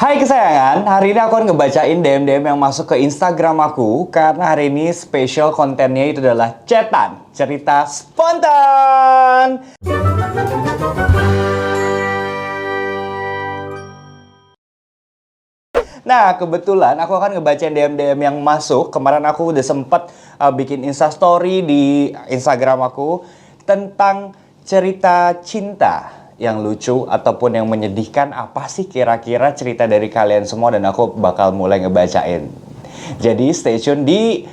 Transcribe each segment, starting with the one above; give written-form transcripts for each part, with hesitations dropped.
Hai kesayangan, hari ini aku akan ngebacain DM-DM yang masuk ke Instagram aku karena hari ini spesial kontennya itu adalah chatan, cerita spontan. Nah, kebetulan aku akan ngebacain DM-DM yang masuk. Kemarin aku udah sempet bikin instastory di Instagram aku tentang cerita cinta yang lucu ataupun yang menyedihkan. Apa sih kira-kira cerita dari kalian semua, dan aku bakal mulai ngebacain. Jadi stay tune di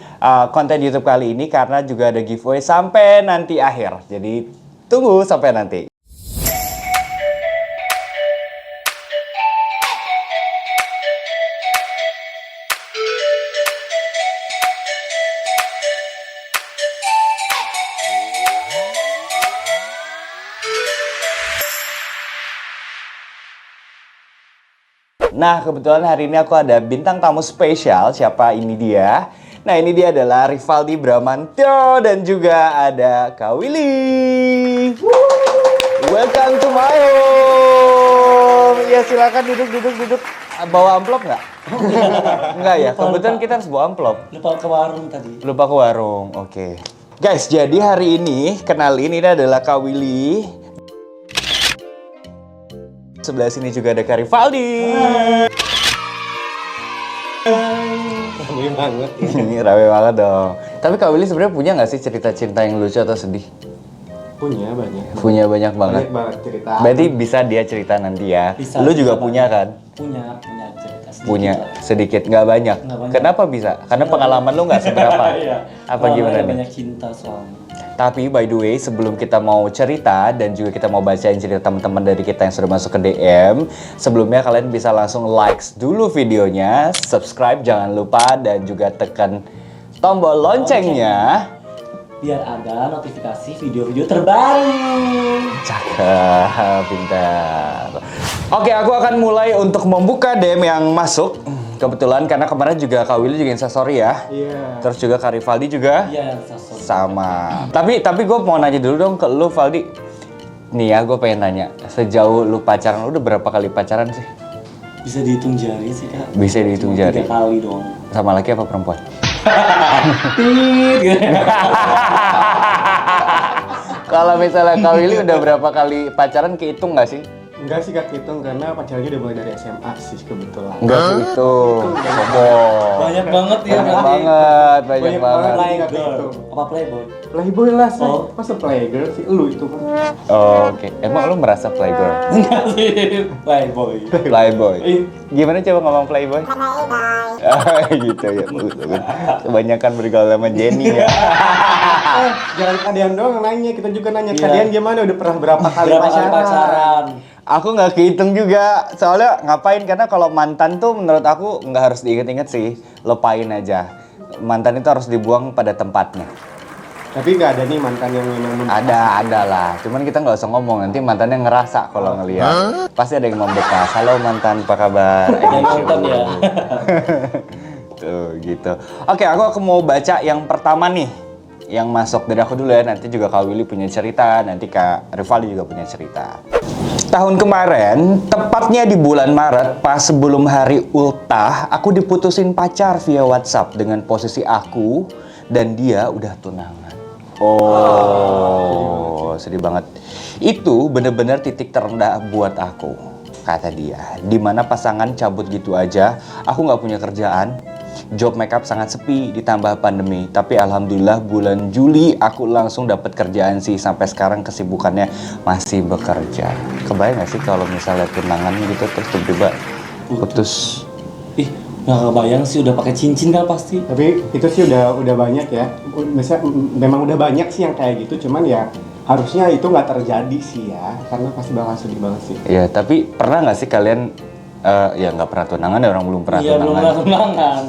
konten YouTube kali ini karena juga ada giveaway sampai nanti akhir. Jadi tunggu sampai nanti. Nah, kebetulan hari ini aku ada bintang tamu spesial. Siapa ini dia? Nah, ini dia adalah Rivaldi Bramantyo dan juga ada Kak Willy. Welcome to my home. Ya, silakan duduk. Bawa amplop nggak? Enggak ya, kebetulan kita harus bawa amplop. Lupa ke warung tadi. Lupa ke warung, oke. Guys, jadi hari ini, kenalin, ini adalah Kak Willy. Sebelah sini juga ada Kak Rivaldi. Rame banget. Ini rame banget dong. Tapi Kak Willy sebenarnya punya nggak sih cerita cinta yang lucu atau sedih? Punya banyak. Punya banyak banget. Banyak banget cerita. Berarti bisa dia cerita nanti ya. Bisa, Lu juga bisa punya kan? Punya cerita sedikit. Punya lah. sedikit, nggak banyak. Nggak banyak. Kenapa bisa? Karena pengalaman lu nggak seberapa. Iya. Apa gimana nih? Banyak cinta soalnya. Tapi by the way, sebelum kita mau cerita dan juga kita mau bacain cerita teman-teman dari kita yang sudah masuk ke DM, sebelumnya kalian bisa langsung likes dulu videonya, subscribe jangan lupa, dan juga tekan tombol loncengnya. Biar ada notifikasi video-video terbaru. Cakep, pintar. Oke, aku akan mulai untuk membuka DM yang masuk. Kebetulan karena kemarin juga Kak Willy juga instastory ya. Iya. Terus juga Kak Rivaldi juga. Iya, sorry. Sama. Tapi gue mau nanya dulu dong ke lu, Valdi. Nih ya, gue pengen nanya. Sejauh lu pacaran, lu udah berapa kali pacaran sih? Bisa dihitung jari sih, Kak. Bisa dihitung Cuma jari. 3 kali dong. Sama laki apa perempuan? Kalau misalnya Kak Willy udah berapa kali pacaran, kehitung nggak sih? Enggak sih Kak hitung, karena pacarnya udah mulai dari SMA sih kebetulan. Enggak kehitung. Sombong. Banyak banget ya. Banyak Kak. banget. Banyak banget. Playgirl. Apa playboy? Playboy lah sih, Oh. masa playgirl sih lu itu kan? Oh, oke. Emang lu merasa playgirl? Enggak sih, playboy. Playboy. Gimana coba ngomong playboy? Gitu ya. Kebanyakan bergaul sama Jenny ya. Jangan kalian doang yang nanya, kita juga nanya. Iya. Kalian gimana udah pernah berapa kali Berapa kali pacaran? Aku nggak kehitung juga, soalnya ngapain, karena kalau mantan tuh menurut aku nggak harus diinget-inget sih, lupain aja. Mantan itu harus dibuang pada tempatnya. Tapi nggak ada nih mantan yang memang Ada lah, cuman kita nggak usah ngomong, nanti mantannya ngerasa kalau ngeliat. Pasti ada yang membekas. Halo mantan, apa kabar? Yang nonton ya. Tuh gitu. Oke, aku mau baca yang pertama nih, yang masuk dari aku dulu ya. Nanti juga Kak Willy punya cerita, nanti Kak Rivaldi juga punya cerita. Tahun kemarin, tepatnya di bulan Maret, pas sebelum hari ultah, aku diputusin pacar via WhatsApp dengan posisi aku dan dia udah tunangan. Oh, sedih banget. Itu bener-bener titik terendah buat aku, kata dia. Dimana pasangan cabut gitu aja, aku nggak punya kerjaan. Job makeup sangat sepi ditambah pandemi, tapi alhamdulillah bulan Juli aku langsung dapat kerjaan sih. Sampai sekarang kesibukannya masih bekerja. Kebayang gak sih kalau misalnya tunangan gitu terus tiba-tiba putus? Ih, nggak kebayang sih, udah pakai cincin kan pasti. Tapi itu sih udah banyak ya. Memang udah banyak sih yang kayak gitu, cuman ya harusnya itu nggak terjadi sih ya, karena pasti bakal sedih banget sih. Ya, tapi pernah nggak sih kalian ya nggak pernah tunangan ya, orang belum pernah Iya, belum tunangan. pernah tunangan.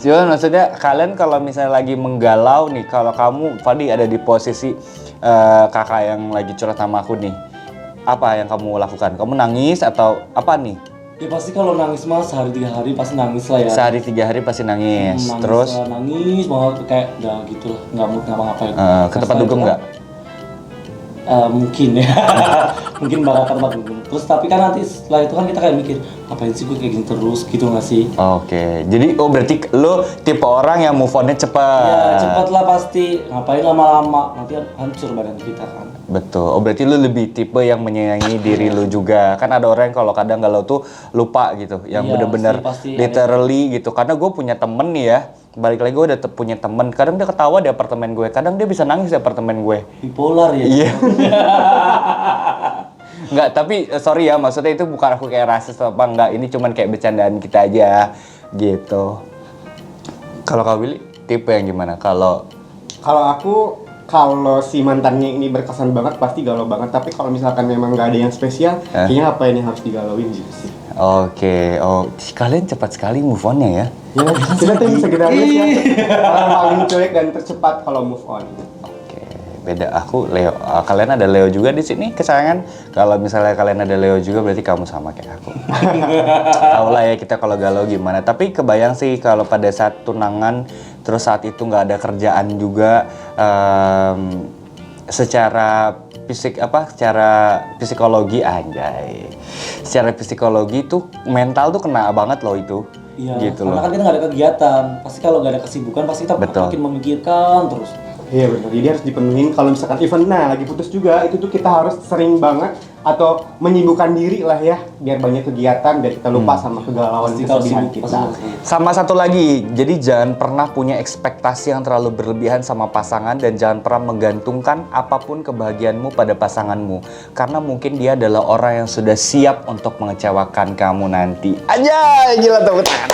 Cuman maksudnya kalian kalau misalnya lagi menggalau nih, kalau kamu Fadi ada di posisi kakak yang lagi curhat sama aku nih, apa yang kamu lakukan? Kamu nangis atau apa nih? Ya pasti kalau nangis mah sehari 3 hari pasti nangis lah ya. Sehari 3 hari pasti nangis. Nangis Terus lah, nangis banget kayak udah gitu lah, nggak mau ngapa-ngapain. ke tempat dugem nggak? Mungkin ya. Mungkin bakal terbang terus, tapi kan nanti setelah itu kan kita kayak mikir, ngapain sih gue kayak gini terus gitu nggak sih? Oke, jadi berarti lo tipe orang yang move on-nya cepat. Ya cepet lah pasti, ngapain lama-lama, nanti hancur badan kita kan. Betul. Oh berarti lu lebih tipe yang menyayangi diri lu juga. Kan ada orang yang kalau kadang galau tuh lupa gitu, yang Iya, bener-bener sih, pasti literally gitu. Karena gue punya temen nih ya, balik lagi gue udah punya temen. Kadang dia ketawa di apartemen gue, kadang dia bisa nangis di apartemen gue. Bipolar ya. Iya. Enggak, tapi sorry ya, maksudnya itu bukan aku kayak rasis atau apa, enggak. Ini cuman kayak bercandaan kita aja gitu. Kalau Kak Willy, tipe yang gimana? Kalau Kalau si mantannya ini berkesan banget pasti galau banget, tapi kalau misalkan memang nggak ada yang spesial, kayaknya ngapain yang harus digalauin gitu sih. Oke, oh kalian cepat sekali move on-nya ya? Ya, kita tuh sebenarnya sih orang paling cuek dan tercepat kalau move on. Oke, beda aku Leo. Kalian ada Leo juga di sini kesayangan. Kalau misalnya kalian ada Leo juga berarti kamu sama kayak aku. Tahu lah ya kita kalau galau gimana. Tapi kebayang sih kalau pada saat tunangan terus saat itu nggak ada kerjaan juga, secara psikologi anjay. Secara psikologi tuh mental tuh kena banget loh itu. Iya, gitu karena loh. kan kita nggak ada kegiatan. Pasti kalau nggak ada kesibukan, pasti kita Betul. makin memikirkan terus. Iya benar, jadi harus dipenuhin kalau misalkan event, lagi putus juga, itu tuh kita harus sering banget atau menyibukkan diri lah ya, biar banyak kegiatan, biar kita lupa sama kegalauan Pasti kalau kesedihan sibuk, kita. pasti. Sama satu lagi, jadi jangan pernah punya ekspektasi yang terlalu berlebihan sama pasangan dan jangan pernah menggantungkan apapun kebahagiaanmu pada pasanganmu. Karena mungkin dia adalah orang yang sudah siap untuk mengecewakan kamu nanti. Anjay, gila tepuk tangan.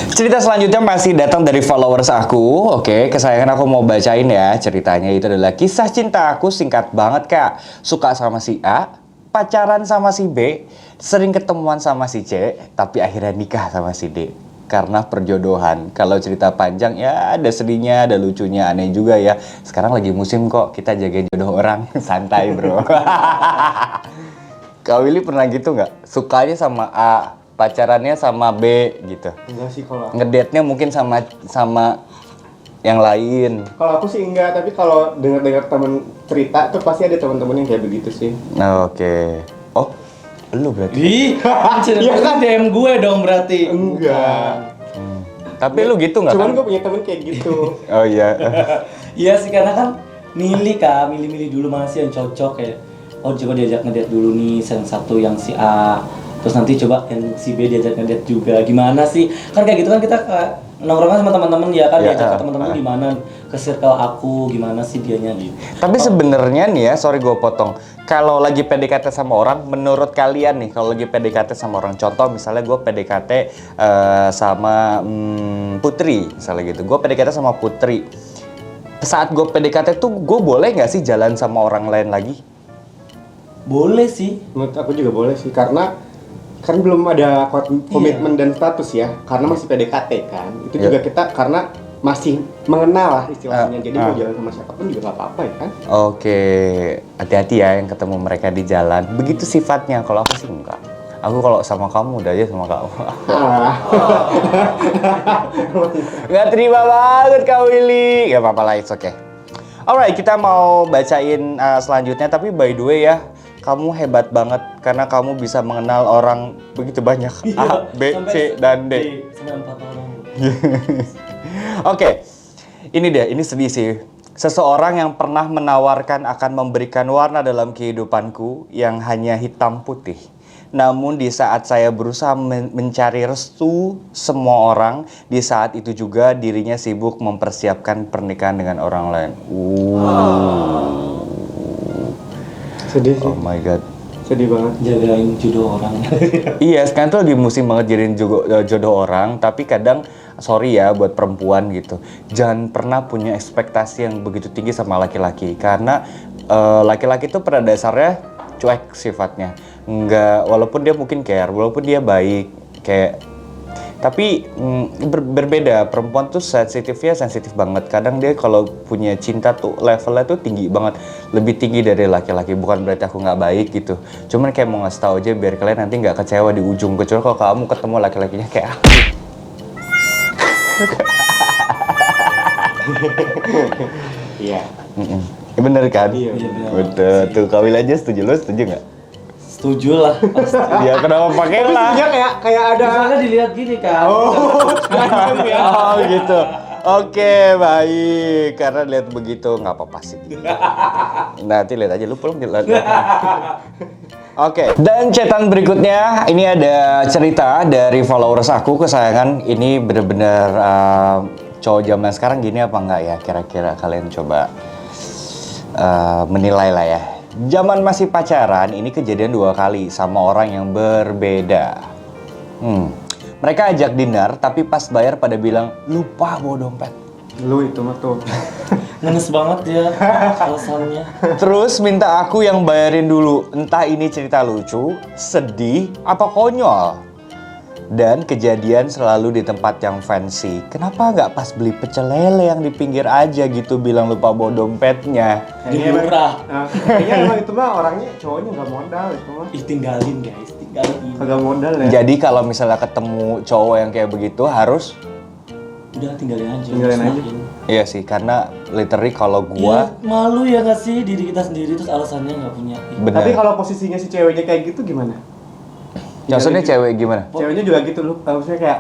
Cerita selanjutnya masih datang dari followers aku. Oke, kesayangan aku mau bacain ya. Ceritanya itu adalah kisah cinta aku singkat banget, Kak. Suka sama si A, pacaran sama si B, sering ketemuan sama si C, tapi akhirnya nikah sama si D. Karena perjodohan. Kalau cerita panjang ya ada sedihnya, ada lucunya, aneh juga ya. Sekarang lagi musim kok, kita jagain jodoh orang. Santai, bro. Kak Willy pernah gitu nggak? Sukanya sama A, pacarannya sama B gitu. Enggak sih kalau Ngedate-nya mungkin sama yang lain. aku sih enggak, tapi kalau dengar temen cerita tuh pasti ada teman-teman yang kayak begitu sih. Oke. Oh, lu berarti. Ih, Iya kan? DM gue dong berarti. Enggak. Tapi lu gitu nggak Cuman kan? gue punya temen kayak gitu. Oh iya. Iya sih, karena kan milih dulu mana sih yang cocok kayak. Oh coba diajak ngedate dulu nih, yang satu yang si A. Terus nanti coba yang si B diajak ngedate juga. Gimana sih? Kan kayak gitu kan kita nongkrong sama teman-teman ya kan, Ya, diajak ke teman-teman gimana, ke circle aku gimana sih dianya gitu. Tapi sebenarnya nih ya, sorry gue potong. Kalau lagi PDKT sama orang, menurut kalian nih, kalau lagi PDKT sama orang, contoh misalnya gue PDKT sama Putri, misalnya gitu. Gue PDKT sama Putri. Saat gue PDKT tuh, gue boleh nggak sih jalan sama orang lain lagi? Boleh sih. Menurut aku juga boleh sih, karena kan belum ada komitmen dan status ya, karena masih PDKT kan. Itu juga kita karena masih mengenal lah istilahnya, jadi mau jalan sama siapapun juga gak apa-apa ya kan. Oke, hati-hati ya yang ketemu mereka di jalan. Begitu sifatnya, kalau aku sih enggak. Aku kalau sama kamu udah aja sama kamu. Nggak terima banget Kak Willy. Gak apa-apa lah, it's okay. Alright, kita mau bacain selanjutnya. Tapi by the way ya, kamu hebat banget karena kamu bisa mengenal orang begitu banyak. A, B, C, dan D. Sampai 4 orang. Oke, ini deh, ini sedih sih. Seseorang yang pernah menawarkan akan memberikan warna dalam kehidupanku yang hanya hitam putih. Namun di saat saya berusaha mencari restu semua orang, di saat itu juga dirinya sibuk mempersiapkan pernikahan dengan orang lain. Sedih sih. Oh my god. Sedih banget. Jagain jodoh orang. Iya, sekarang tuh lagi musim banget jadiin jodoh orang, tapi kadang sorry ya buat perempuan gitu. Jangan pernah punya ekspektasi yang begitu tinggi sama laki-laki karena laki-laki tuh pada dasarnya cuek sifatnya. Enggak, walaupun dia mungkin care, walaupun dia baik kayak tapi berbeda. Perempuan tuh sensitif banget. Kadang dia kalau punya cinta tuh levelnya tuh tinggi banget, lebih tinggi dari laki-laki. Bukan berarti aku nggak baik gitu, cuman kayak mau ngasih tahu aja biar kalian nanti nggak kecewa di ujung. Kecuali kalau kamu ketemu laki-lakinya kayak aku. Iya. Ya, bener kan? Iya, bener. Betul. Tuh Kawil aja setuju, lo setuju nggak? Setuju lah pasti. Ya kenapa pakai Tapi lah? sebenarnya kayak ada. Soalnya dilihat gini kan. Oh gitu. Oke, baik. Karena lihat begitu nggak apa-apa sih. Nanti lihat aja lu pulang lihat. Oke, dan chatan berikutnya ini ada cerita dari followers aku kesayangan. Ini bener-bener cowok zaman sekarang gini apa enggak ya? Kira-kira kalian coba menilai lah ya. Zaman masih pacaran, ini kejadian 2 kali sama orang yang berbeda. Mereka ajak dinner, tapi pas bayar pada bilang, lupa bawa dompet. Lu itu mah tuh. Ngenes banget ya alasannya. Terus minta aku yang bayarin dulu. Entah ini cerita lucu, sedih, apa konyol. Dan kejadian selalu di tempat yang fancy. Kenapa nggak pas beli pecel lele yang di pinggir aja gitu bilang lupa bawa dompetnya? Di murah. Kayaknya emang itu mah orangnya cowoknya nggak modal itu mah. Ih, tinggalin guys, tinggalin. Kagak modal ya. Jadi kalau misalnya ketemu cowok yang kayak begitu harus Udah tinggalin aja. Tinggalin aja. musnahin. iya sih, karena literally kalau Ya, gua malu ya nggak sih diri kita sendiri terus alasannya nggak punya. Ih, bener. Tapi kalau posisinya si ceweknya kayak gitu gimana? Maksudnya cewek gimana? Ceweknya juga gitu loh, maksudnya kayak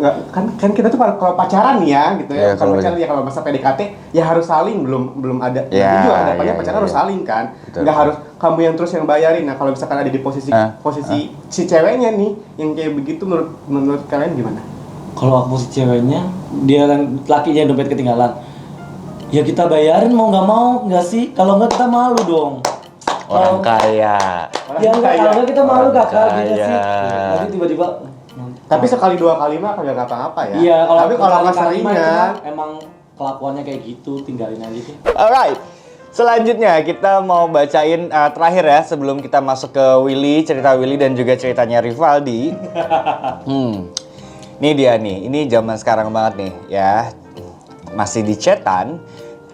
nggak kan kita tuh kalau pacaran nih ya gitu Iya, ya, kalau kalau pacaran ya kalau masa PDKT ya harus saling belum ada. Iya, Nanti juga hadapannya iya, pacaran iya, harus iya. saling kan, Betul, nggak betul. harus kamu yang terus yang bayarin. Nah kalau misalkan ada di posisi si ceweknya nih yang kayak begitu, menurut kalian gimana? Kalau aku si ceweknya, dia kan lakinya dompet ketinggalan. Ya kita bayarin mau nggak sih? Kalau nggak kita malu dong. Orang kaya. Ya enggak, kalau nggak kita malu Orang kakak gitu kaya. sih. Nanti tiba-tiba. Tapi sekali 2 kali mah kagak ngapa-ngapa ya. Iya, Tapi kalau nggak berkali-kali mah itu seringnya, mah emang kelakuannya kayak gitu, tinggalin aja sih. Alright. Selanjutnya kita mau bacain terakhir ya sebelum kita masuk ke Willy, cerita Willy dan juga ceritanya Rivaldi. Ini dia nih, ini zaman sekarang banget nih ya. Masih di chatan,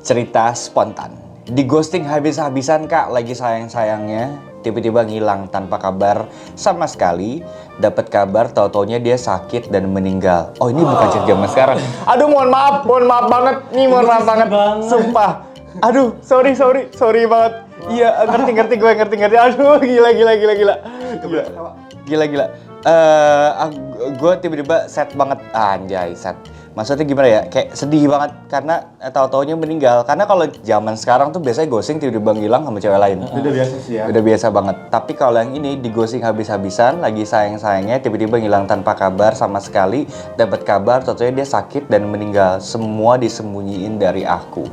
cerita spontan. Di ghosting habis-habisan kak, lagi sayang-sayangnya. Tiba-tiba ngilang tanpa kabar sama sekali. Dapat kabar, tau-taunya dia sakit dan meninggal. Oh ini bukan cerita zaman sekarang. Aduh mohon maaf banget. Nih mohon maaf banget. Sumpah. Aduh, sorry banget. Iya, ngerti gue ngerti. Aduh, gila. Gila. Gue tiba-tiba sad banget. Anjay, sad. Maksudnya gimana ya? Kayak sedih banget karena tahu-taunya meninggal. Karena kalau zaman sekarang tuh biasanya ghosting tiba-tiba ngilang sama cewek lain. udah biasa sih ya. Udah biasa banget. Tapi kalau yang ini di ghosting habis-habisan, lagi sayang-sayangnya tiba-tiba ngilang tanpa kabar sama sekali. Dapat kabar, tahu-taunya dia sakit dan meninggal. Semua disembunyiin dari aku.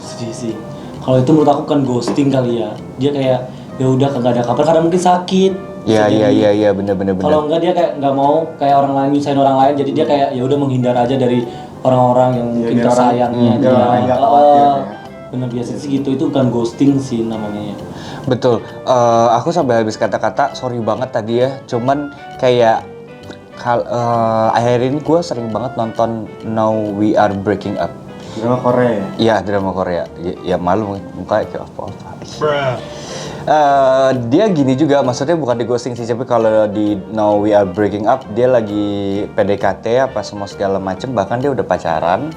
Sedih sih. Kalau itu menurut aku kan ghosting kali ya. Dia kayak ya udah kagak ada kabar karena mungkin sakit. Iya, bener. Kalau enggak dia kayak nggak mau kayak orang lain nyusahin orang lain, jadi dia kayak ya udah menghindar aja dari orang-orang yang mungkin biar tersayangnya biar orang lain nggak khawatir ya. Bener biasa sih gitu, itu bukan ghosting sih namanya ya. Betul. Aku sampai habis kata-kata sorry banget tadi ya. Cuman kayak akhir ini gue sering banget nonton Now We Are Breaking Up. Drama Korea ya? Iya, drama Korea. Ya malu mukanya kayak apa-apa. Dia gini juga, maksudnya bukan di ghosting sih, tapi kalau di Now We Are Breaking Up dia lagi PDKT apa semua segala macem, bahkan dia udah pacaran,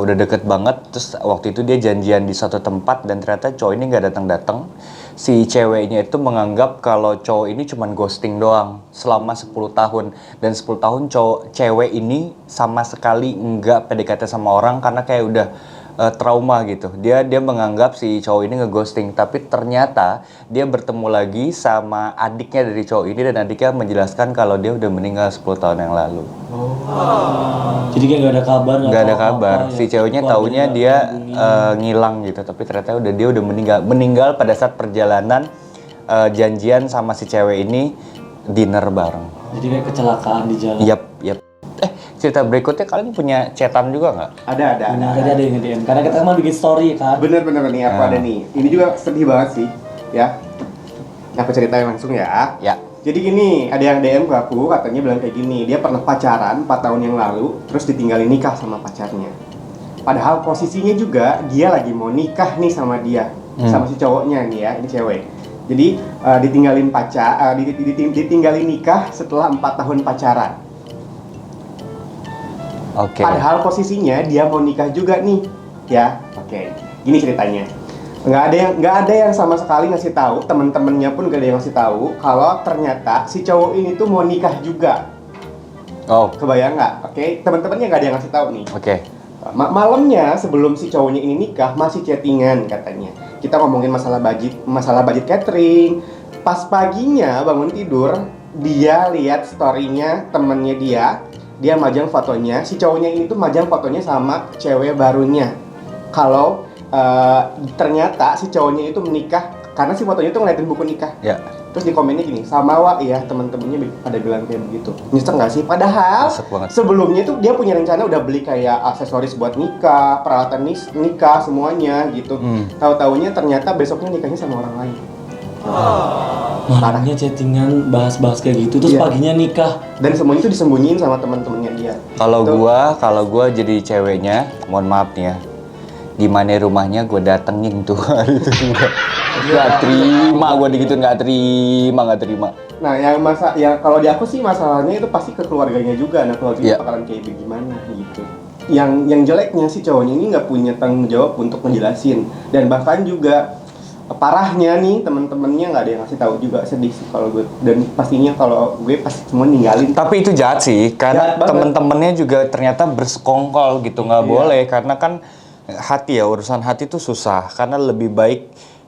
udah deket banget. Terus waktu itu dia janjian di suatu tempat dan ternyata cowok ini nggak datang. Si ceweknya itu menganggap kalau cowok ini cuman ghosting doang selama 10 tahun. Dan 10 tahun cewek ini sama sekali nggak PDKT sama orang karena kayak udah trauma gitu. Dia menganggap si cowok ini ngeghosting, tapi ternyata dia bertemu lagi sama adiknya dari cowok ini dan adiknya menjelaskan kalau dia udah meninggal 10 tahun yang lalu. Jadi kayak nggak ada kabar. Nggak ada kabar. apa-apa, Si ya. ceweknya Keluarganya taunya nggak dia hubungin. ngilang gitu, tapi ternyata dia udah meninggal pada saat perjalanan janjian sama si cewek ini dinner bareng. Jadi kayak kecelakaan di jalan. Yap. Cerita berikutnya kalian punya chatan juga nggak? Ada. Nah, tadi ada yang nge-DM. Karena kita kan bikin story kan. Bener nih, aku ada nih. Ini juga sedih banget sih, ya. Aku ceritain langsung ya. Ya. Jadi gini, ada yang DM ke aku, katanya bilang kayak gini, dia pernah pacaran 4 tahun yang lalu, terus ditinggalin nikah sama pacarnya. Padahal posisinya juga dia lagi mau nikah nih sama dia, sama si cowoknya nih ya, ini cewek. Jadi ditinggalin nikah setelah 4 tahun pacaran. Oke. Padahal posisinya dia mau nikah juga nih, ya. Oke, gini ceritanya. Nggak ada yang sama sekali ngasih tahu, temen-temennya pun nggak ada yang ngasih tahu kalau ternyata si cowok ini tuh mau nikah juga. Oh, Kebayang nggak? Oke, temen-temennya nggak ada yang ngasih tahu nih. oke. Malamnya sebelum si cowoknya ini nikah masih chattingan katanya. Kita ngomongin masalah budget catering. Pas paginya bangun tidur, dia lihat story-nya temennya dia majang fotonya. Si cowoknya ini tuh majang fotonya sama cewek barunya. Kalau ternyata si cowoknya itu menikah karena si fotonya tuh ngeliatin buku nikah. Ya. Terus di komennya gini, sama wa ya teman-temannya pada bilang kayak begitu. Nyesek nggak sih? Padahal Nyesek banget. sebelumnya tuh dia punya rencana udah beli kayak aksesoris buat nikah, peralatan nikah semuanya gitu. Tahu-taunya ternyata besoknya nikahnya sama orang lain. Malamnya chattingan bahas-bahas kayak gitu, terus Iya. paginya nikah. Dan semuanya itu disembunyiin sama teman-temannya dia. Kalau Tuh. gua jadi ceweknya, mohon maaf nih ya. Gimana rumahnya gue datengin tuh hari itu juga. Gak terima, gue digituin gak terima. Nah, kalau di aku sih masalahnya itu pasti ke keluarganya juga. Nah, keluarganya Iya. bakalan kayak gimana gitu. Yang jeleknya si cowoknya ini nggak punya tanggung jawab untuk ngejelasin, dan bahkan juga parahnya nih temen-temennya nggak ada yang ngasih tahu juga. Sedih sih kalau gue, dan pastinya kalau gue pasti semua ninggalin. Tapi itu jahat sih, karena Jahat banget. temen-temennya juga ternyata bersekongkol gitu, nggak Iya. boleh. Karena kan hati ya, urusan hati tuh susah. Karena lebih baik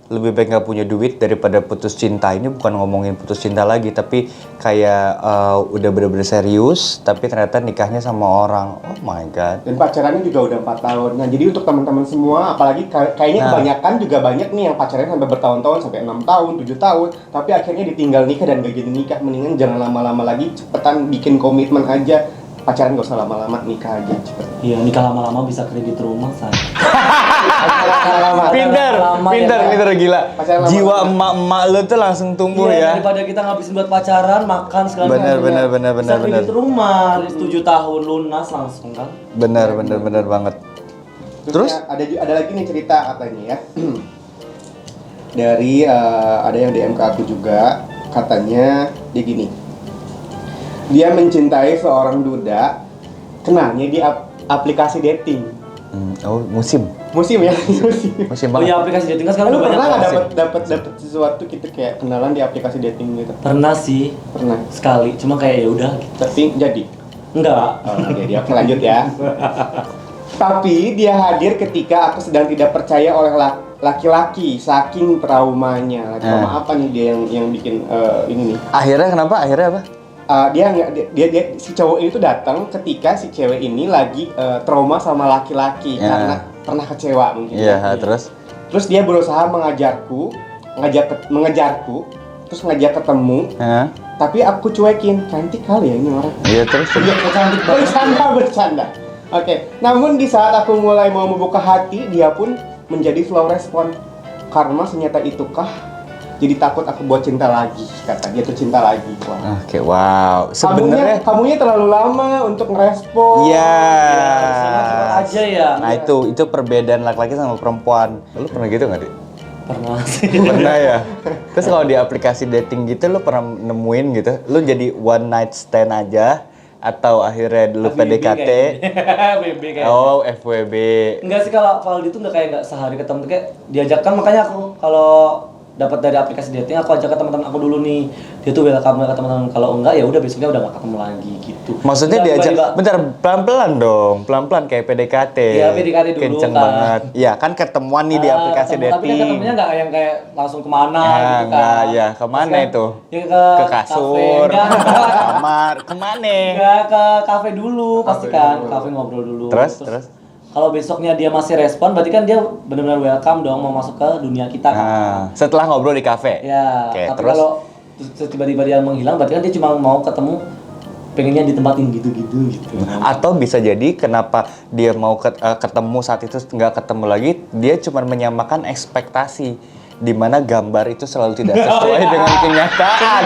nggak punya duit daripada putus cinta. Ini bukan ngomongin putus cinta lagi, tapi kayak udah bener-bener serius, tapi ternyata nikahnya sama orang. Oh my god. Dan pacarannya juga udah 4 tahun. Nah, jadi untuk teman-teman semua, apalagi kayaknya Nah. kebanyakan juga banyak nih yang pacarannya sampai bertahun-tahun, sampai 6 tahun, 7 tahun, tapi akhirnya ditinggal nikah dan gak jadi nikah. Mendingan jangan lama-lama lagi, cepetan bikin komitmen aja. Pacaran gak usah lama-lama, nikah aja cepet. Iya, nikah lama-lama bisa kredit rumah, say. Lama-lama. Pinter gila. Pacaran lama-lama. Jiwa emak-emak lu tuh langsung tumbuh Iya, ya. daripada kita ngabisin buat pacaran, makan sekali. Bener, bisa kredit rumah, 7 tahun lunas langsung kan. Bener banget. Terus? Ada lagi nih cerita katanya ya. Dari ada yang DM ke aku juga, katanya dia gini. Dia mencintai seorang duda, kenalnya di aplikasi dating. Oh, musim Musim musim Oh banget. iya, aplikasi dating kan sekarang Lu udah banyak. pernah nggak banget. dapat sesuatu gitu kayak kenalan di aplikasi dating gitu? Pernah sih, Pernah. sekali. Cuma kayak ya udah gitu. Tapi jadi. Enggak. Oh, jadi oke lanjut ya. Tapi dia hadir ketika aku sedang tidak percaya oleh laki-laki, saking traumanya. Trauma apa nih dia yang bikin ini nih? Akhirnya kenapa? Akhirnya apa? Dia si cowok ini tuh datang ketika si cewek ini lagi trauma sama laki-laki Ya. karena pernah kecewa mungkin. Iya, terus? Terus dia berusaha mengejarku, terus ngajak ketemu, Hah? tapi aku cuekin. Cantik kali ya ini orang. Iya, terus? Iya, cantik banget. Bercanda. Oke, namun di saat aku mulai mau membuka hati, dia pun menjadi slow respon. Karena senyata itukah? Jadi takut aku buat cinta lagi, kata dia tuh cinta lagi. Wah. Oke, wow. Sebenarnya Kamunya terlalu lama untuk ngerespon. iya. Cepet aja ya. Nah, itu perbedaan laki-laki sama perempuan. Lu pernah gitu nggak, Di? Pernah sih. Pernah ya? Terus kalau di aplikasi dating gitu, lu pernah nemuin gitu? Lu jadi one night stand aja? Atau akhirnya lu PDKT? BB kayak. Oh, FWB. Enggak sih, kalau Valdi tuh kayak sehari ketemu, kayak diajakkan. Makanya aku kalau dapat dari aplikasi dating, aku ajak ke teman-teman aku dulu nih. Dia tuh welcome ke teman-teman. Kalau enggak ya udah besoknya udah gak ketemu lagi gitu. Maksudnya Enggak, diajak, tiba-tiba. bentar, pelan-pelan dong, pelan-pelan kayak PDKT. Iya, PDKT dulu Kenceng kan. banget. Iya, kan ketemuan nih di aplikasi Ketemu, tapi kan dating. ketemunya nggak yang kayak langsung kemana Ya, gitu kan. enggak, ya, kemana Terus kan, itu? Ya Ke kasur, kamar, kemana? Enggak, ke kafe dulu pasti Kafe kan. dulu. Kafe ngobrol dulu. Terus? Kalau besoknya dia masih respon, berarti kan dia benar-benar welcome dong mau masuk ke dunia kita kan. Nah, setelah ngobrol di kafe. Ya, Oke, tapi terus? kalau terus tiba-tiba dia menghilang, berarti kan dia cuma mau ketemu, pengennya ditempatin gitu-gitu gitu. Atau bisa jadi kenapa dia mau ketemu saat itu nggak ketemu lagi, dia cuma menyamakan ekspektasi di mana gambar itu selalu tidak sesuai dengan kenyataan.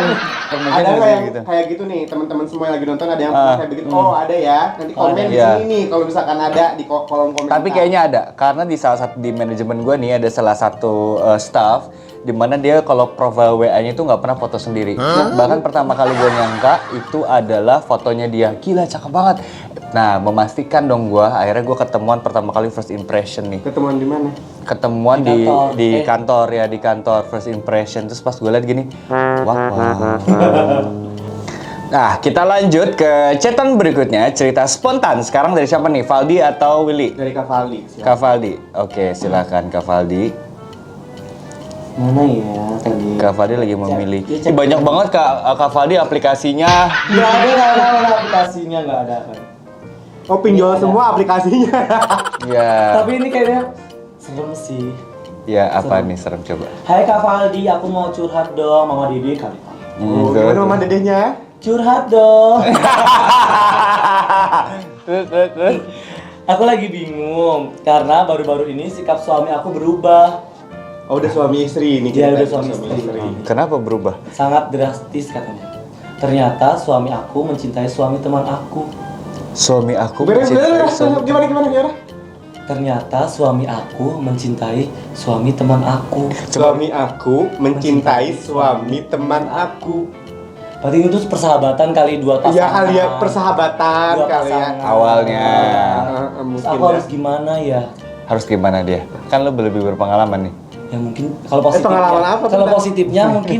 Mungkin Ada bisa nggak yang gitu. kayak gitu nih, teman-teman semua yang lagi nonton ada yang pernah kayak begitu? Oh ada ya, nanti komen di Iya. sini nih kalau misalkan ada di kolom komentar. Tapi kayaknya ada, karena di salah satu di manajemen gue nih ada salah satu staff, dimana dia kalau profile WA-nya itu nggak pernah foto sendiri. Bahkan pertama kali gue nyangka itu adalah fotonya dia. Gila, cakep banget. Nah, memastikan dong gue, akhirnya gue ketemuan pertama kali first impression nih. Ketemuan di mana? Ketemuan Di kantor. di kantor ya, di kantor first impression. Terus pas gue liat gini, wow. Nah, kita lanjut ke chatan berikutnya, cerita spontan. Sekarang dari siapa nih, Valdi atau Willy? Dari Kak Valdi. Kak Valdi. Oke, silakan Kak Valdi. Mana ya tadi? Kak Valdi lagi memilih. Cek. Ih, banyak banget Kak Valdi aplikasinya. Nggak ada aplikasinya, nggak ada kan. Oh, pinjol semua aplikasinya. Ya, Tapi ini kayaknya serem sih. ya apa nih serem coba? Hai Kak Valdi, aku mau curhat dong, Mama Dede kali. Oh, gimana mama dedehnya? Curhat dong. Terus. Aku lagi bingung karena baru-baru ini sikap suami aku berubah. Oh, udah suami istri ini. Iya, kita. udah suami istri. Kenapa berubah? Sangat drastis katanya. Ternyata suami aku mencintai suami teman aku. Suami aku Gimana? mencintai suami- Gimana? Ternyata suami aku mencintai suami teman aku. Suami aku mencintai suami teman aku. Berarti itu persahabatan kali dua pasangan. Iya kali ya, persahabatan Dua kali ya. pasangan. Awalnya. Terus Mungkin aku ya. harus gimana ya? Harus gimana dia? Kan lo lebih berpengalaman nih. Ya mungkin kalau positifnya. pengalaman apa, Kalau bentar? positifnya mungkin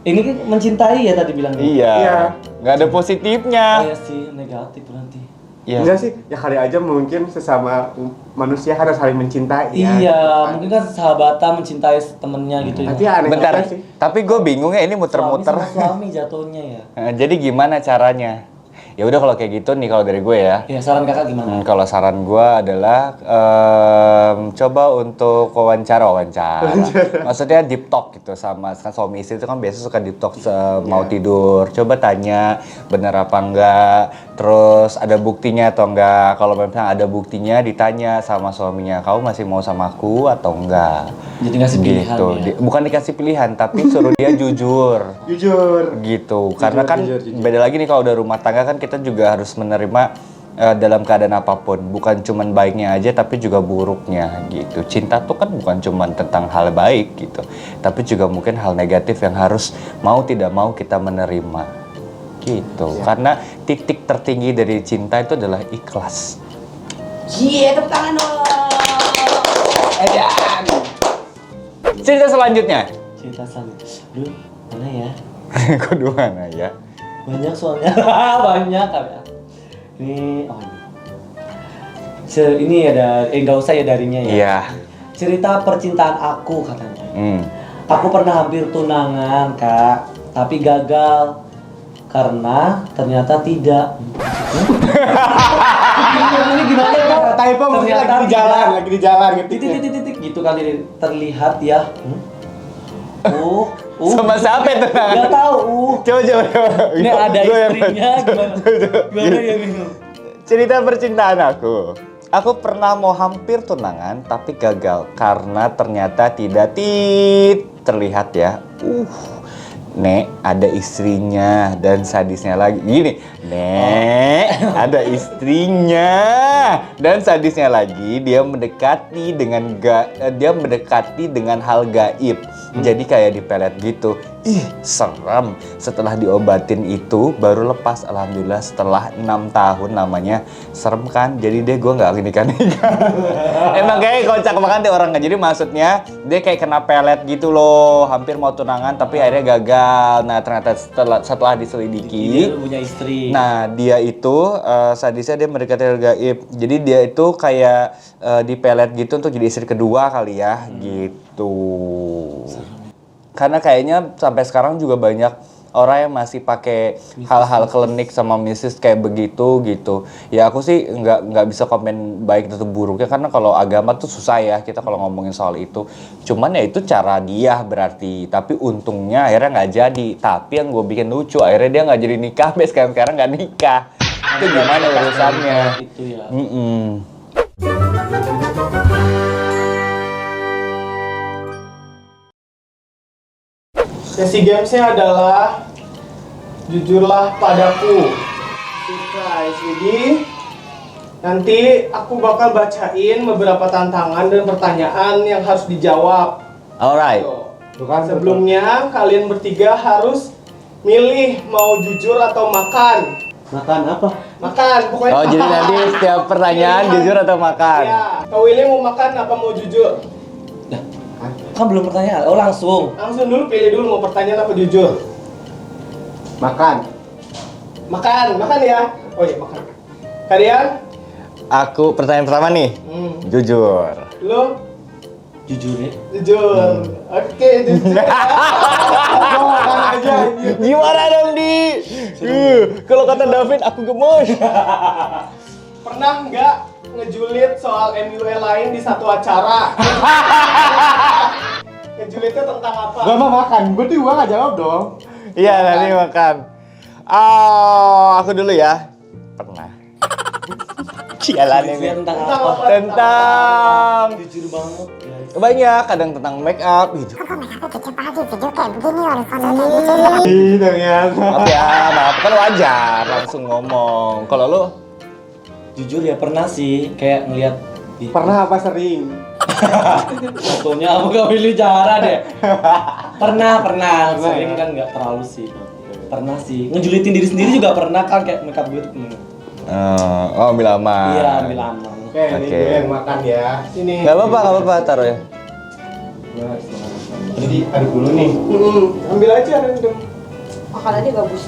ini kan mencintai ya tadi bilang. Iya. Iya. Nggak ada positifnya. Oh ya sih negatif berarti. Iya. Enggak sih, ya kali aja mungkin sesama manusia harus saling mencintai ya. Iya, mungkin kan sahabatan mencintai temennya gitu ya. Nanti aneh Bentar, juga sih. tapi gue bingung ya ini muter-muter. Suami sama suami jatuhnya ya. Nah, jadi gimana caranya? Ya udah kalau kayak gitu nih kalau dari gue ya. Ya saran kakak gimana? Kalau saran gue adalah coba untuk wawancara. Maksudnya deep talk gitu sama kan suami istri itu kan biasa suka deep talk mau tidur. Coba tanya bener apa enggak, terus ada buktinya atau enggak. Kalau memang ada buktinya ditanya sama suaminya, kamu masih mau sama aku atau enggak? Jadi ngasih pilihan Gitu. ya. Bukan dikasih pilihan, tapi suruh dia jujur. Jujur. Gitu, karena kan jujur. beda lagi nih kalau udah rumah tangga kan kita juga harus menerima dalam keadaan apapun, bukan cuman baiknya aja tapi juga buruknya gitu. Cinta tuh kan bukan cuman tentang hal baik gitu, tapi juga mungkin hal negatif yang harus mau tidak mau kita menerima gitu. Karena titik tertinggi dari cinta itu adalah ikhlas. Iya, tepuk tangan dong. Cerita selanjutnya. Cerita selanjutnya. Aduh, mana ya? Kok mana ya? Banyak soalnya. Banyak kali ya. Ini oh ini. Ini ada nggak usah ya darinya ya. Iya. Cerita percintaan aku katanya. Hmm. Aku pernah hampir tunangan, Kak, tapi gagal karena ternyata tidak. Ini gimana ya? Typo mungkin Ternyata lagi di jalan ngetiknya. titik gitu kan terlihat ya. Sama siapa itu? Nggak tahu. Coba. Ini ada Gua yang istrinya baca. gimana ya bingung. Cerita percintaan aku. Aku pernah mau hampir tunangan tapi gagal karena ternyata tidak terlihat ya. Nek ada istrinya dan sadisnya lagi. Gini, Nek ada istrinya dan sadisnya lagi dia mendekati dengan hal gaib. Jadi kayak dipelet gitu. Ih, serem. Setelah diobatin itu baru lepas, alhamdulillah setelah 6 tahun namanya. Serem kan? Jadi deh gue nggak nikah. Emang kayak kocak banget deh orangnya. Jadi maksudnya dia kayak kena pelet gitu loh, hampir mau tunangan tapi akhirnya gagal. Nah ternyata setelah diselidiki, Dia punya istri. nah dia itu sadisnya dia mendekati hal gaib. Jadi dia itu kayak dipelet gitu untuk jadi istri kedua kali ya, gitu. Karena kayaknya sampai sekarang juga banyak orang yang masih pakai hal-hal klinik sama mistis kayak begitu gitu. Ya aku sih nggak bisa komen baik atau buruknya karena kalau agama tuh susah ya kita kalau ngomongin soal itu. Cuman ya itu cara dia berarti. Tapi untungnya akhirnya nggak jadi. Tapi yang gue bikin lucu akhirnya dia nggak jadi nikah, sekarang nggak nikah. Itu gimana urusannya? Itu ya. Sesi gamesnya adalah jujurlah padaku. Guys, jadi nanti aku bakal bacain beberapa tantangan dan pertanyaan yang harus dijawab. Alright. Tuh. Bukan. Sebelumnya kalian bertiga harus milih mau jujur atau makan. Makan apa? Makan, pokoknya. Oh, jadi nanti setiap pertanyaan Pilihan. jujur atau makan. Ya, Kak Willy mau makan apa mau jujur? Nah, kan belum pertanyaan. Oh, langsung. Langsung dulu pilih dulu mau pertanyaan apa jujur. Makan. Makan ya. Oh iya makan. Kalian? Aku pertanyaan pertama nih. Jujur. Lu? Jujur ya. Jujur. Oke, jujur. Makan aja. Gimana dong, Di? Kalau kata David, aku gemoy. Pernah nggak ngejulit soal MUL lain di satu acara? Ngejulitnya tentang apa? Gua mau makan. Berarti gua nggak jawab dong. Iya, nanti makan. Oh, aku dulu ya. Pernah. Sialan Jujurnya ini. tentang Tentang apa? apa? Tentang Jujur banget, guys. banyak, kadang tentang make up gitu. Ih, ternyata. Maaf ya, maaf kan wajar langsung ngomong. Kalau lu Jujur ya pernah sih kayak ngelihat Pernah apa sering? fotonya apa gak pilih cara deh. Pernah. Sering kan nggak terlalu sih. Pernah sih. Ngejulitin diri sendiri juga pernah kan kayak makeup gue tuh. ambil aman. Iya, ambil aman. Oke, ini Oke. gue yang makan ya. Sini. Gak apa-apa, taruh ya. Jadi aduk dulu nih. Ambil aja random. Makanannya bagus.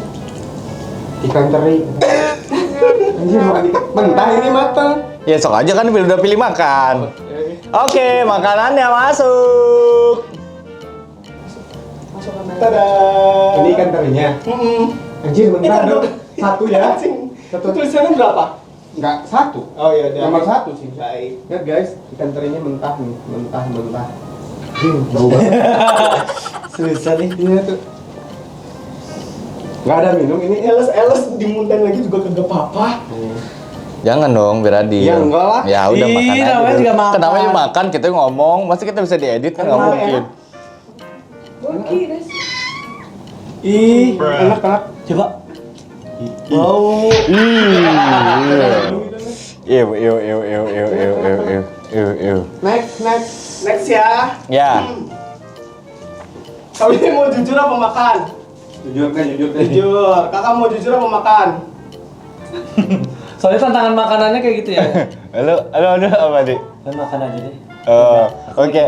Ikan teri. Anjir, makan ikan mentah ini matang. Ya sok aja kan udah pilih makan. Oke, makanannya masuk. Masuk ke mana? Tada. Ini ikan terinya. Anjir, mentah Ikan dong. dong. Satu ya. Satu. Tulisannya berapa? Enggak, satu. Oh iya, udah. Nomor satu sih. Baik. Lihat guys, ikan terinya mentah nih, mentah. Bau banget. Susah nih. Iya tuh. Nggak ada minum ini. Eles dimuntahin lagi juga kagak apa-apa. Jangan dong, biar adil. Ya, enggak lah. Ya udah Ih, makan aja. namanya dulu. juga makan. Kenapa makan? Kita ngomong, masa kita bisa diedit kan nggak Enak, mungkin. Oke, guys. Ih, Enak. coba. Bau. Ew. Next ya. Ya, Kau ini mau jujur apa makan? Jujur deh. Jujur. Kakak mau jujur apa makan? Soalnya tantangan makanannya kayak gitu ya. halo apa dik? Dan makan aja deh. Oh, oke.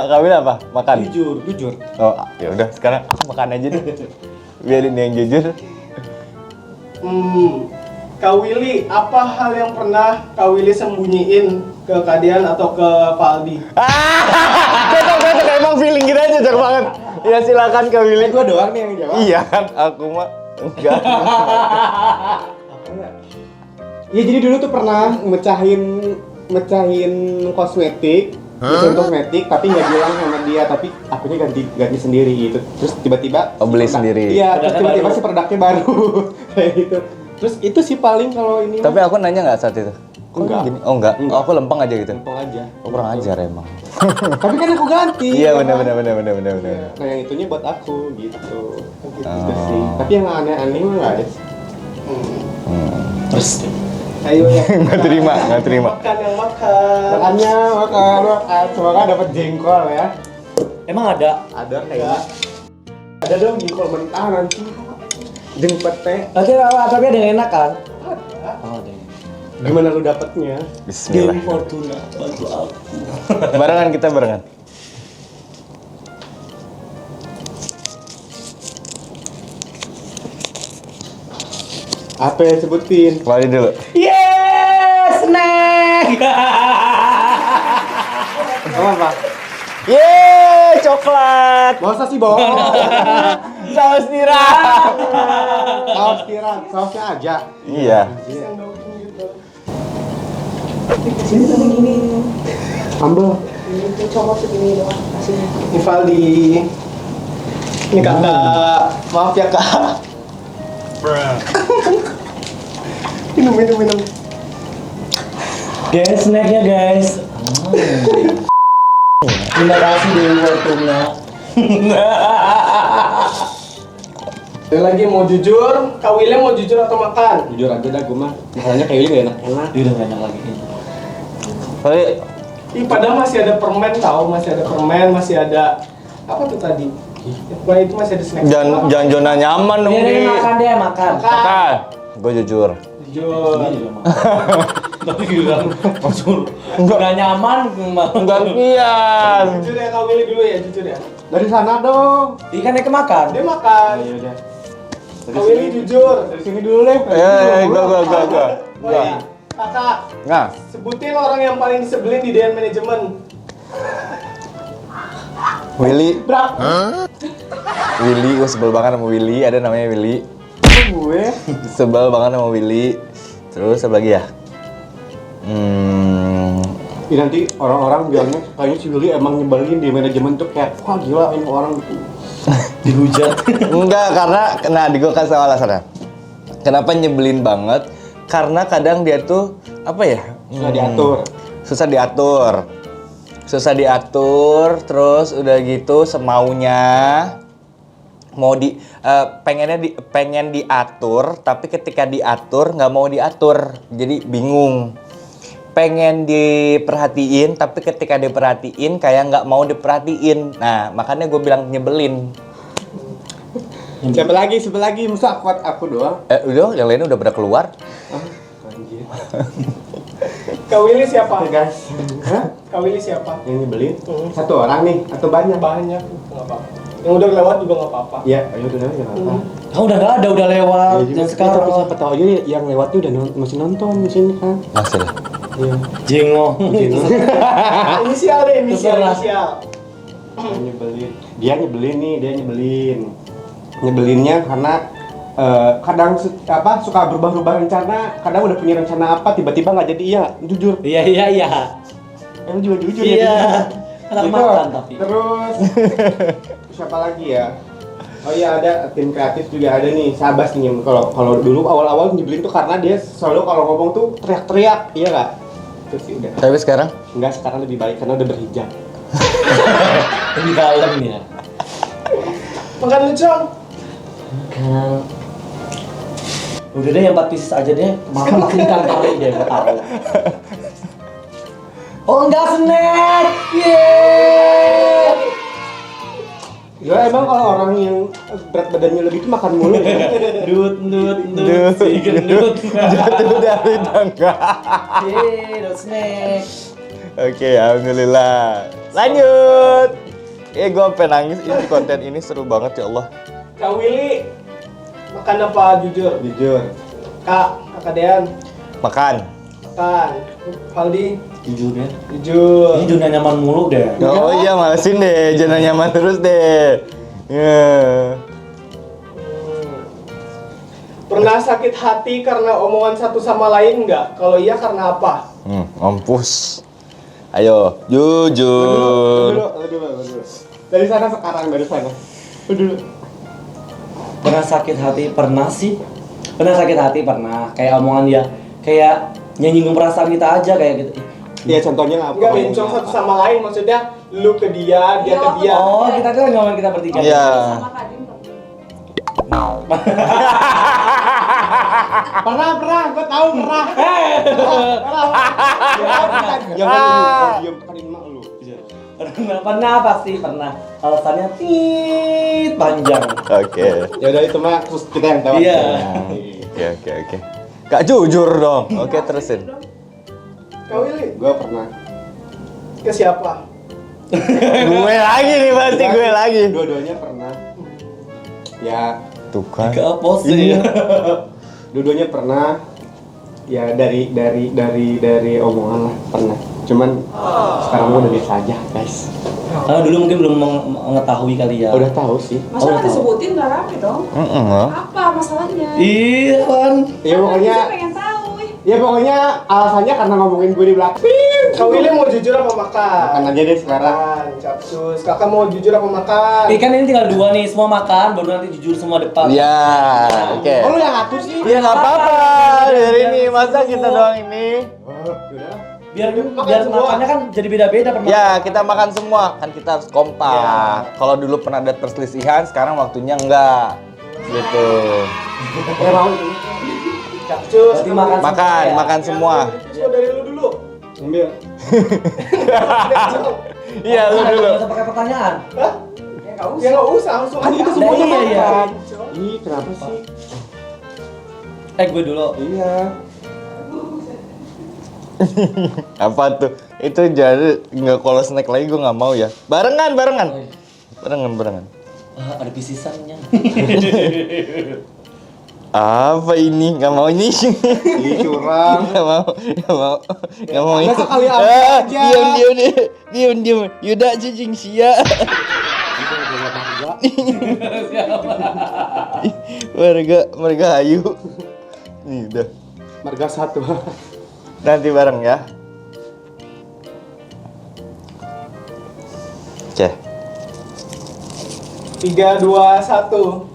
Kawin apa? Makan. Jujur. Oh, ya udah sekarang aku makan aja deh. Biarin dia yang jujur. Kak Willy, apa hal yang pernah Kak Willy sembunyiin ke Kadian atau ke Valdi? Cocok, emang feeling kita cocok banget. Ya silakan Kak Willy. Gua doang nih yang jawab. Iya kan, aku mah enggak. Iya, jadi dulu tuh pernah mecahin kosmetik, mesin kosmetik, tapi nggak bilang sama dia, tapi akunya ganti sendiri gitu. Terus tiba-tiba Oh, beli sendiri. Iya, terus Produknya tiba-tiba baru. si produknya baru kayak gitu. Terus itu sih paling kalau ini. Tapi aku nanya nggak saat itu? Kok Enggak. gini? Oh enggak. Enggak. Oh, aku lempeng aja gitu. Gampang aja. Oh, kurang ajar emang. Tapi kan aku ganti. Iya, kan? benar. Nah, yang itunya buat aku gitu. Gitu Oh. sih. Tapi yang aneh-aneh mah nggak ada. Terus Ayo ya. Nggak terima. Makan yang makan. Makannya makan. Semoga dapat jengkol ya. emang ada. Ada kayaknya. Ada dong jengkol mentah nanti. Jengpet teh. Tapi ada yang enak kan? Oh, ada. Gimana lu dapetnya? Bismillah. Game Fortuna bantu aku. Barengan kita barengan. Apa yang sebutin? Kembali dulu. Yes, snack. Apa? Yeay, coklat. Masa sih bohong? Saus tiram. Saus tiram, sausnya aja. Iya. Sini tuh gini. Sambal. Ini comot segini doang hasilnya. Ini Valdi. Ini kakak. Maaf ya kak. minum. Guys, snacknya guys. Terima kasih Dewi Fortuna. Ada lagi mau jujur? Kak William mau jujur atau makan? Jujur aja dah gue mah. Masalahnya kayak gini gak enak-enak. Udah gak enak lagi. Kali Ih, padahal masih ada permen tau, masih ada permen, masih ada Apa tuh tadi? Bukan itu masih ada snack. Jangan zona nyaman dong, Dia Di. makan dia makan. Makan. Gue jujur. Jujur. Tapi gila, langsung nggak nyaman. Gantian. Jujur ya, Kak Willy dulu ya, jujur ya. Dari sana dong. Ikan dia kemakan. Dia makan. Iya udah. Kak Willy jujur. Dari sini dulu deh. Gua. Oh iya. Kakak, Nah, sebutin orang yang paling disebelin di DN Manajemen. Willy. Berapa? Willy, gue sebel banget sama Willy. Ada namanya Willy. Gue. Sebel banget sama Willy. Terus apa lagi ya? Ya, nanti orang-orang bilangnya kayaknya si Willy emang nyebelin di manajemen tuh kayak wah gila ini orang Dihujat. Enggak, karena di gue kasih alasannya. Kenapa nyebelin banget? Karena kadang dia tuh apa ya? susah diatur. Susah diatur, terus udah gitu semaunya. Pengen diatur, tapi ketika diatur nggak mau diatur, jadi bingung. Pengen diperhatiin, tapi ketika diperhatiin kayak nggak mau diperhatiin. Nah, makanya gue bilang nyebelin. Siapa lagi? Masa aku doang? Udah, yang lainnya udah pada keluar. Anjir. Kak Willy siapa? Oke guys. Hah? Kak Willy siapa? Yang nyebelin? Satu orang nih atau banyak? Banyak, nggak apa-apa. Yang udah lewat juga nggak apa-apa. Iya, ayo udah lewat ya apa? Ah udah nggak ada, udah lewat. Ya, Yang tapi sekarang. siapa tahu aja yang lewatnya udah masih nonton di sini kan. Masih lah. Iya. Jengong. Inisial deh, inisial. Terserah. Nyebelin. Dia nyebelin. Nyebelinnya karena kadang suka berubah-ubah rencana, kadang udah punya rencana apa tiba-tiba nggak jadi. Iya, jujur. Iya. Emang juga jujur Iya. ya. Anak Gitu. makan tapi. Terus siapa lagi ya? Oh iya, ada tim kreatif juga ada nih, Sabas nih. Kalau dulu awal-awal nyebelin tuh karena dia selalu kalau ngomong tuh teriak-teriak, iya nggak? Terus sih udah. Tapi sekarang? Enggak, sekarang lebih baik karena udah berhijab. Lebih dalam ya. Makan lucong. Kan. Udah deh yang 4 pieces aja deh. Makin ikan teri deh, gue tahu. Oh enggak, snack. Yeay. Ya emang kalau orang yang berat badannya lebih itu makan mulu ya. Dut, si gendut. Jatuh dari tangga. Yeay, dot snack. Oke, alhamdulillah. Lanjut. Gue sampai nangis, ini konten ini seru banget ya Allah. Kak Willy, makan apa jujur? Jujur. Kakak Dean, Makan. makan. Valdi, Jujur deh. jujur. Ini dunia nyaman mulu deh. Oh iya, malesin deh, jangan nyaman terus deh. Ya. Pernah sakit hati karena omongan satu sama lain nggak? Kalau iya karena apa? Mampus. Ayo, jujur. Dulu. Dari sana sekarang, dari sana. Dulu. Pernah sakit hati? Pernah sih. Pernah sakit hati, pernah. Kayak omongan dia. Kayak nyinggung perasaan kita aja kayak gitu. Ya contohnya apa? Enggak bencong satu sama lain, maksudnya lu ke dia, dia ke dia. Oh, kita kan ngomongin kita bertiga. Iya. Sama Kak Din pernah. Pernah, gue tahu pernah. Diam kanin mak lu. Pernah pasti pernah. Alasannya panjang. Oke. Ya udah itu mah terus kita yang tahu. Iya. Oke. Gak jujur dong. Oke, terusin. Kak Willy, Gue pernah. ke siapa? Gue lagi nih, pasti gue lagi. Dua-duanya pernah. Ya, Tuh kan. Ke apa sih? dua-duanya pernah. Ya dari omongan lah pernah. Cuman sekarang udah biasa aja, guys. Dulu mungkin belum mengetahui kali ya. Udah tahu sih. Masa udah nggak tahu. disebutin nggak rame dong? Apa masalahnya? Iya kan. Ya pokoknya, Saya pengen tahu. ya pokoknya alasannya karena ngomongin gue di belakang. Kak Willy mau jujur apa makan? Makan aja deh sekarang. Makan, capcus. Kakak mau jujur apa makan? Ikan ini tinggal 2 nih, semua makan, baru nanti jujur semua depan. Ya, oke. Oh lu yang ngatur sih? Ya nggak apa-apa. Dari ini masa kita doang ini. Udah. Biar Makan semua. makannya kan jadi beda-beda per Ya, kita makan semua. Kan kita harus kompak. Kalau dulu pernah ada perselisihan, sekarang waktunya enggak. Gitu. Ya mau itu. Capcus. Berarti makan Makan semua. Capcus dari lu dulu. Ambil. Iya, lu dulu. Nggak usah pakai pertanyaan. Hah? Ya nggak usah, langsung Kan aja. kita semuanya Iya, iya. makan. Ih, kenapa sih? Gue dulu. Iya. Apa tuh? Itu jadi nggak kalau snack lagi gue nggak mau ya. Barengan. Barengan. Wah, ada pisisannya. Apa ini? Nggak mau ini. Ih, curang. Nggak mau ini. Masa kali aja. Diam. Yuda cicing sia. Mereka hayu. Nih udah. Marga 1. Nanti bareng ya. Oke. 3, 2, 1.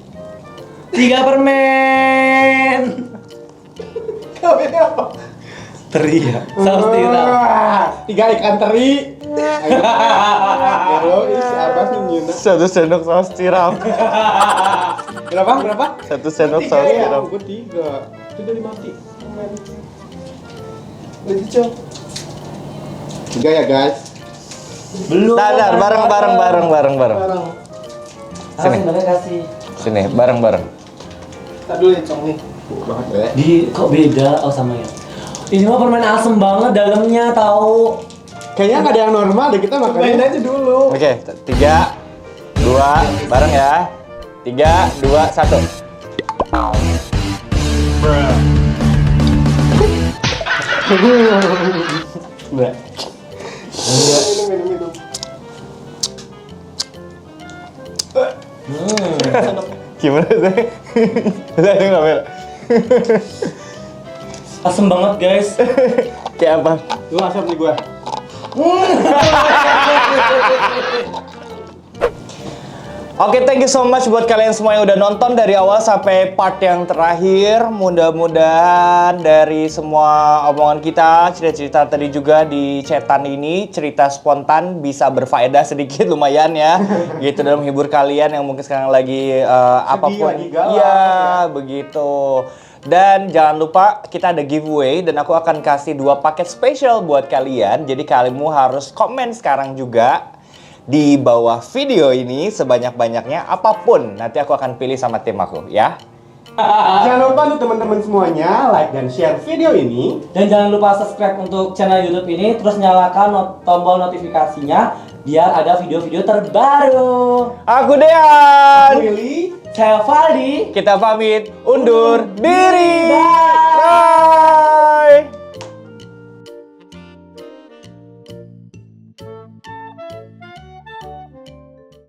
3 permen. Kawin apa? Teri ya. Saus tiram. 3 ikan teri. Ayo, isi apa sih Nyuna? 1 sendok saus tiram. Berapa? 1 sendok saus Ya, tiram. gue 3. Itu udah dimati. Udah Cok. 3 ya guys. Belum. Sadar, bareng. Bareng. Sini. Sebenarnya kasih. Sini, bareng. Tak dulu ya Cok nih. Banget ya. Kok beda? Oh sama ya. Ini mah permen asem banget dalamnya tahu. Kayaknya nggak ada yang normal deh kita Main makan. aja dulu. Oke, 3, 2, bareng ya. 3, 2, 1. Enggak. Minum. Gimana sih? Ada kamera. Asem banget guys. Kayak apa? Lu asap nih gua. Oke, thank you so much buat kalian semua yang udah nonton dari awal sampai part yang terakhir. Mudah-mudahan dari semua omongan kita, cerita-cerita tadi juga di chatan ini, cerita spontan bisa berfaedah sedikit lumayan ya. Gitu dalam menghibur kalian yang mungkin sekarang lagi apapun. lagi galau, Iya, begitu. Dan jangan lupa kita ada giveaway dan aku akan kasih 2 paket spesial buat kalian. Jadi kalian harus komen sekarang juga di bawah video ini sebanyak-banyaknya apapun. Nanti aku akan pilih sama tim aku ya. Jangan lupa untuk teman-teman semuanya like dan share video ini. Dan jangan lupa subscribe untuk channel YouTube ini, terus nyalakan tombol notifikasinya biar ada video-video terbaru. Aku Dean. Willy. Saya Valdi. Kita pamit undur diri. Bye. Bye.